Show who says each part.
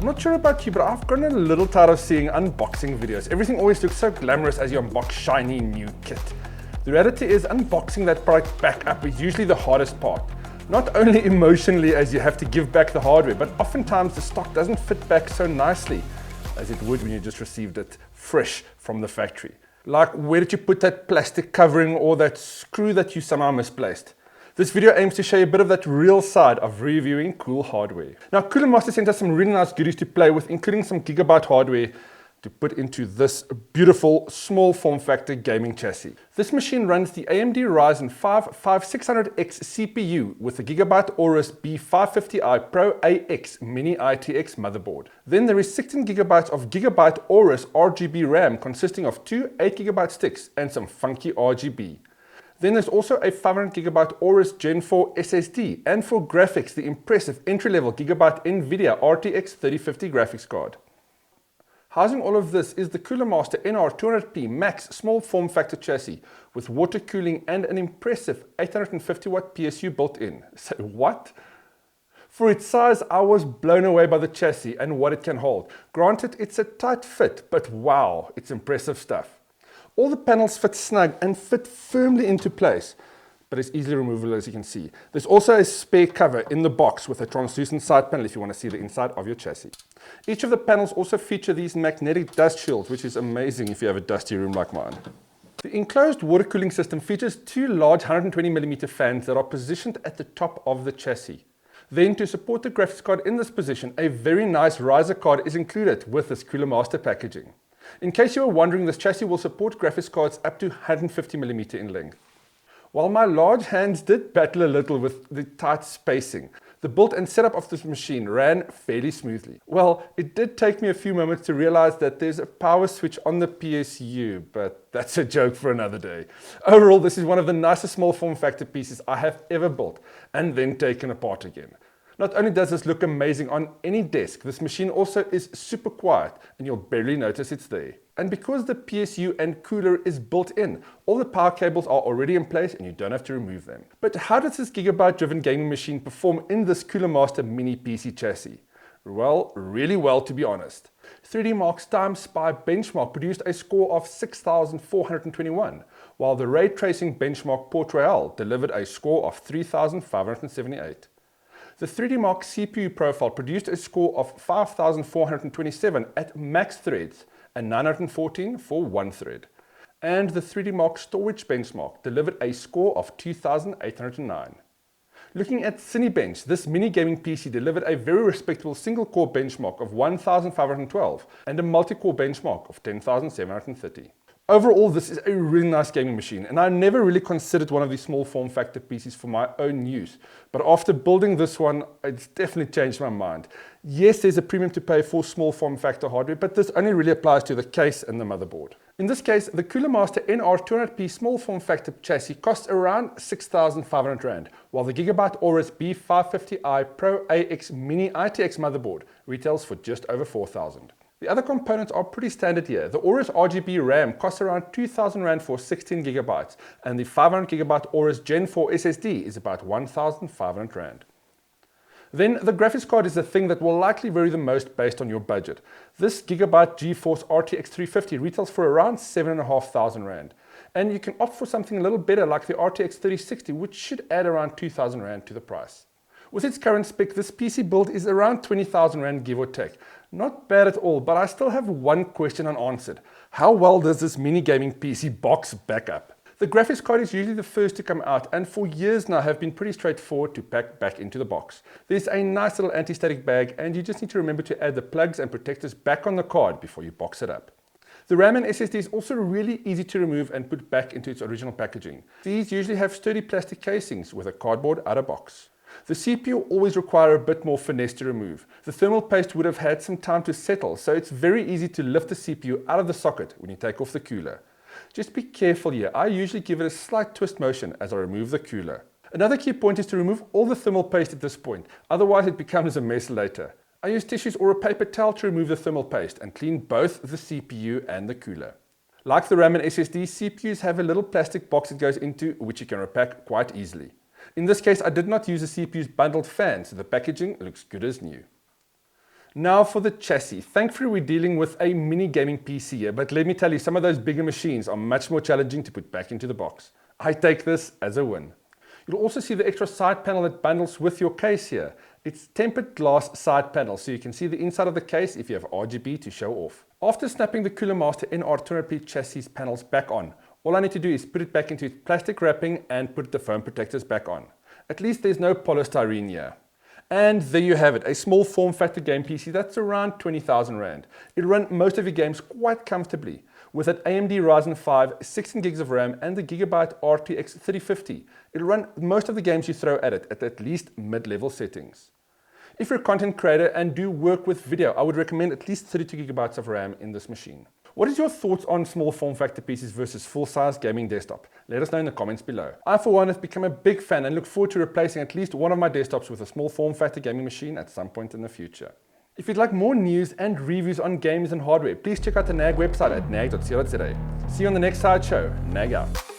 Speaker 1: I'm not sure about you, but I've gotten a little tired of seeing unboxing videos. Everything always looks so glamorous as you unbox shiny new kit. The reality is unboxing that product back up is usually the hardest part. Not only emotionally as you have to give back the hardware, but oftentimes the stock doesn't fit back so nicely as it would when you just received it fresh from the factory. Like, where did you put that plastic covering or that screw that you somehow misplaced? This video aims to show you a bit of that real side of reviewing cool hardware. Now, Cooler Master sent us some really nice goodies to play with, including some Gigabyte hardware to put into this beautiful small form factor gaming chassis. This machine runs the AMD Ryzen 5 5600X CPU with the Gigabyte Aorus B550i Pro AX Mini ITX motherboard. Then there is 16 GB of Gigabyte Aorus RGB RAM consisting of two 8GB sticks and some funky RGB. Then there's also a 500GB Aorus Gen 4 SSD, and for graphics, the impressive entry-level Gigabyte NVIDIA RTX 3050 graphics card. Housing all of this is the Cooler Master NR200P Max small form factor chassis with water cooling and an impressive 850W PSU built in. So what? For its size, I was blown away by the chassis and what it can hold. Granted, it's a tight fit, but wow, it's impressive stuff. All the panels fit snug and fit firmly into place, but it's easily removable as you can see. There's also a spare cover in the box with a translucent side panel if you want to see the inside of your chassis. Each of the panels also feature these magnetic dust shields, which is amazing if you have a dusty room like mine. The enclosed water cooling system features two large 120mm fans that are positioned at the top of the chassis. Then, to support the graphics card in this position, a very nice riser card is included with this Cooler Master packaging. In case you were wondering, this chassis will support graphics cards up to 150mm in length. While my large hands did battle a little with the tight spacing, the build and setup of this machine ran fairly smoothly. Well, it did take me a few moments to realize that there's a power switch on the PSU, but that's a joke for another day. Overall, this is one of the nicest small form factor pieces I have ever built and then taken apart again. Not only does this look amazing on any desk, this machine also is super quiet and you'll barely notice it's there. And because the PSU and cooler is built in, all the power cables are already in place and you don't have to remove them. But how does this Gigabyte driven gaming machine perform in this Cooler Master mini PC chassis? Well, really well, to be honest. 3D Mark's Time Spy benchmark produced a score of 6,421, while the ray tracing benchmark Port Royal delivered a score of 3,578. The 3D Mark CPU profile produced a score of 5,427 at max threads and 914 for one thread. And the 3D Mark storage benchmark delivered a score of 2,809. Looking at Cinebench, this mini gaming PC delivered a very respectable single core benchmark of 1,512 and a multi-core benchmark of 10,730. Overall, this is a really nice gaming machine, and I never really considered one of these small form factor PCs for my own use. But after building this one, it's definitely changed my mind. Yes, there's a premium to pay for small form factor hardware, but this only really applies to the case and the motherboard. In this case, the Cooler Master NR200P small form factor chassis costs around 6,500 Rand, while the Gigabyte Aorus B550i Pro AX Mini ITX motherboard retails for just over 4,000. The other components are pretty standard here. The Aorus RGB RAM costs around 2,000 Rand for 16GB, and the 500GB Aorus Gen 4 SSD is about 1,500 Rand. Then the graphics card is the thing that will likely vary the most based on your budget. This Gigabyte GeForce RTX 350 retails for around 7,500 Rand. And you can opt for something a little better like the RTX 3060, which should add around 2,000 Rand to the price. With its current spec, this PC build is around 20,000 Rand give or take. Not bad at all, but I still have one question unanswered. How well does this mini gaming PC box back up? The graphics card is usually the first to come out, and for years now have been pretty straightforward to pack back into the box. There's a nice little anti-static bag, and you just need to remember to add the plugs and protectors back on the card before you box it up. The RAM and SSD is also really easy to remove and put back into its original packaging. These usually have sturdy plastic casings with a cardboard outer box. The CPU will always require a bit more finesse to remove. The thermal paste would have had some time to settle, so it's very easy to lift the CPU out of the socket when you take off the cooler. Just be careful here. I usually give it a slight twist motion as I remove the cooler. Another key point is to remove all the thermal paste at this point, otherwise it becomes a mess later. I use tissues or a paper towel to remove the thermal paste and clean both the CPU and the cooler. Like the RAM and SSD, CPUs have a little plastic box it goes into, which you can repack quite easily. In this case, I did not use the CPU's bundled fan, so the packaging looks good as new. Now for the chassis. Thankfully we're dealing with a mini gaming PC here, but let me tell you, some of those bigger machines are much more challenging to put back into the box. I take this as a win. You'll also see the extra side panel that bundles with your case here. It's tempered glass side panel, so you can see the inside of the case if you have RGB to show off. After snapping the Cooler Master NR200P chassis panels back on, all I need to do is put it back into its plastic wrapping and put the foam protectors back on. At least there's no polystyrene here. And there you have it, a small form factor game PC that's around 20,000 Rand. It'll run most of your games quite comfortably. With an AMD Ryzen 5, 16 gigs of RAM and the Gigabyte RTX 3050, it'll run most of the games you throw at it at least mid-level settings. If you're a content creator and do work with video, I would recommend at least 32 gigabytes of RAM in this machine. What is your thoughts on small form factor PCs versus full-size gaming desktop? Let us know in the comments below. I for one have become a big fan and look forward to replacing at least one of my desktops with a small form factor gaming machine at some point in the future. If you'd like more news and reviews on games and hardware, please check out the NAG website at nag.co.za. See you on the next side show. NAG out.